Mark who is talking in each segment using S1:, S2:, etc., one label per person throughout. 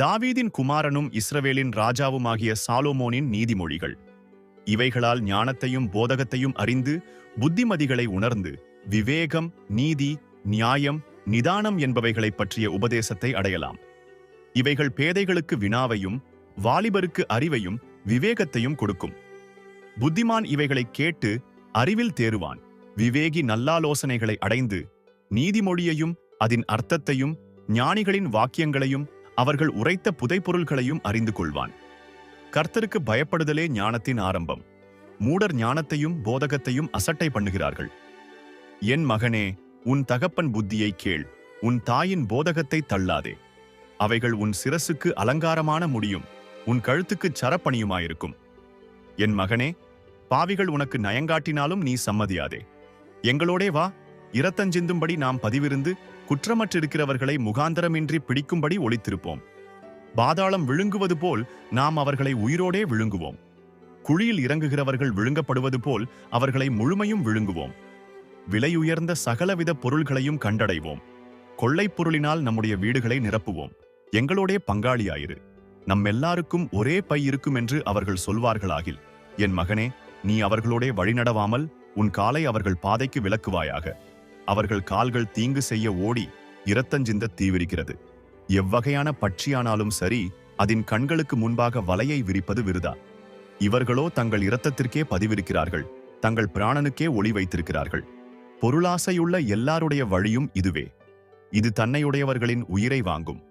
S1: தாவீதின் குமாரனும் இஸ்ரவேலின் ராஜாவுமாகிய சாலோமோனின் நீதிமொழிகள். இவைகளால் ஞானத்தையும் போதகத்தையும் அறிந்து புத்திமதிகளை உணர்ந்து விவேகம், நீதி, நியாயம், நிதானம் என்பவைகளைப் பற்றிய உபதேசத்தை அடையலாம். இவைகள் பேதைகளுக்கு வினாவையும் வாலிபருக்கு அறிவையும் விவேகத்தையும் கொடுக்கும். புத்திமான் இவைகளைக் கேட்டு அறிவில் தேறுவான். விவேகி நல்லாலோசனைகளை அடைந்து நீதிமொழியையும் அதன் அர்த்தத்தையும் ஞானிகளின் வாக்கியங்களையும் அவர்கள் உரைத்த புதைப்பொருள்களையும் அறிந்து கொள்வான். கர்த்தருக்கு பயப்படுதலே ஞானத்தின் ஆரம்பம். மூடர் ஞானத்தையும் போதகத்தையும் அசட்டை பண்ணுகிறார்கள். என் மகனே, உன் தகப்பன் புத்தியை கேள், உன் தாயின் போதகத்தை தள்ளாதே. அவைகள் உன் சிரசுக்கு அலங்காரமான முடியும், உன் கழுத்துக்குச் சரப்பணியுமாயிருக்கும். என் மகனே, பாவிகள் உனக்கு நயங்காட்டினாலும் நீ சம்மதியாதே. எங்களோடே வா, இரத்தஞ்சிந்தும்படி நாம் பதிவிருந்து குற்றமற்றிருக்கிறவர்களை முகாந்தரமின்றி பிடிக்கும்படி ஒளித்திருப்போம். பாதாளம் விழுங்குவது போல் நாம் அவர்களை உயிரோடே விழுங்குவோம். குழியில் இறங்குகிறவர்கள் விழுங்கப்படுவது போல் அவர்களை முழுமையும் விழுங்குவோம். விலையுயர்ந்த சகலவித பொருள்களையும் கண்டடைவோம். கொள்ளைப் பொருளினால் நம்முடைய வீடுகளை நிரப்புவோம். எங்களோடே பங்காளியாயிரு. நம்மெல்லாருக்கும் ஒரே பை இருக்கும் என்று அவர்கள் சொல்வார்களாகில். என் மகனே, நீ அவர்களோடே வழிநடவாமல் உன் காலை அவர்கள் பாதைக்கு விலக்குவாயாக. அவர்கள் கால்கள் தீங்கு செய்ய ஓடி இரத்தஞ்சிந்த தீவிரிக்கிறது. எவ்வகையான பட்சியானாலும் சரி, அதன் கண்களுக்கு முன்பாக வலையை விரிப்பது விருதா. இவர்களோ தங்கள் இரத்தத்திற்கே பதிவிருக்கிறார்கள், தங்கள் பிராணனுக்கே ஒளி வைத்திருக்கிறார்கள். பொருளாசையுள்ள எல்லாருடைய வழியும் இதுவே. இது தன்னையுடையவர்களின் உயிரை வாங்கும்.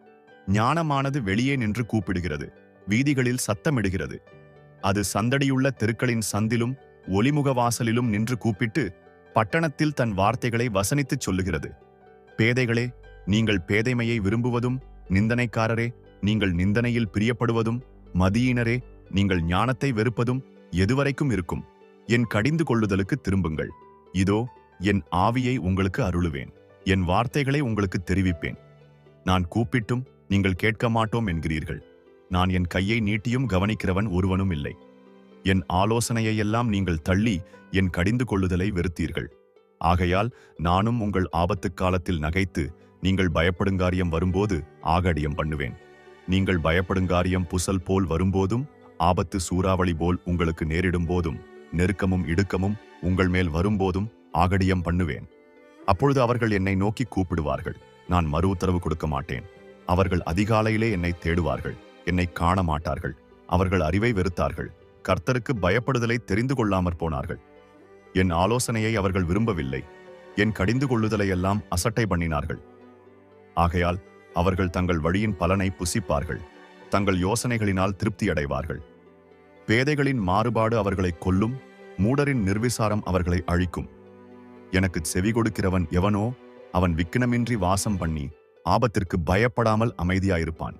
S1: ஞானமானது வெளியே நின்று கூப்பிடுகிறது, வீதிகளில் சத்தமிடுகிறது. அது சந்தடியுள்ள தெருக்களின் சந்திலும் ஒலிமுகவாசலிலும் நின்று கூப்பிட்டு பட்டணத்தில் தன் வார்த்தைகளை வசனித்துச் சொல்லுகிறது. பேதைகளே, நீங்கள் பேதைமையை விரும்புவதும், நிந்தனைக்காரரே, நீங்கள் நிந்தனையில் பிரியப்படுவதும், மதியினரே, நீங்கள் ஞானத்தை வெறுப்பதும் எதுவரைக்கும் இருக்கும்? என் கடிந்து கொள்ளுதலுக்கு திரும்புங்கள். இதோ, என் ஆவியை உங்களுக்கு அருளுவேன், என் வார்த்தைகளை உங்களுக்கு தெரிவிப்பேன். நான் கூப்பிட்டும் நீங்கள் கேட்க மாட்டோம் என்கிறீர்கள். நான் என் கையை நீட்டியும் கவனிக்கிறவன் ஒருவனும் இல்லை. என் ஆலோசனையெல்லாம் நீங்கள் தள்ளி என் கடிந்து கொள்ளுதலை வெறுத்தீர்கள். ஆகையால் நானும் உங்கள் ஆபத்துக் காலத்தில் நகைத்து நீங்கள் பயப்படுங்காரியம் வரும்போது ஆகடியம் பண்ணுவேன். நீங்கள் பயப்படுங்காரியம் புசல் போல் வரும்போதும், ஆபத்து சூறாவளி போல் உங்களுக்கு நேரிடும் போதும், நெருக்கமும் இடுக்கமும் உங்கள் மேல் வரும்போதும் ஆகடியம் பண்ணுவேன். அப்பொழுது அவர்கள் என்னை நோக்கி கூப்பிடுவார்கள், நான் மறு உத்தரவு கொடுக்க மாட்டேன். அவர்கள் அதிகாலையிலே என்னை தேடுவார்கள், என்னை காண மாட்டார்கள். அவர்கள் அறிவை வெறுத்தார்கள், கர்த்தருக்கு பயப்படுதலை தெரிந்து கொள்ளாமற் போனார்கள். என் ஆலோசனையை அவர்கள் விரும்பவில்லை, என் கடிந்து கொள்ளுதலையெல்லாம் அசட்டை பண்ணினார்கள். ஆகையால் அவர்கள் தங்கள் வழியின் பலனை புசிப்பார்கள், தங்கள் யோசனைகளினால் திருப்தி அடைவார்கள். பேதைகளின் மாறுபாடு அவர்களை கொல்லும், மூடரின் நிர்விசாரம் அவர்களை அழிக்கும். எனக்கு செவி கொடுக்கிறவன் எவனோ அவன் விக்கினமின்றி வாசம் பண்ணி ஆபத்திற்கு பயப்படாமல் அமைதியாயிருப்பான்.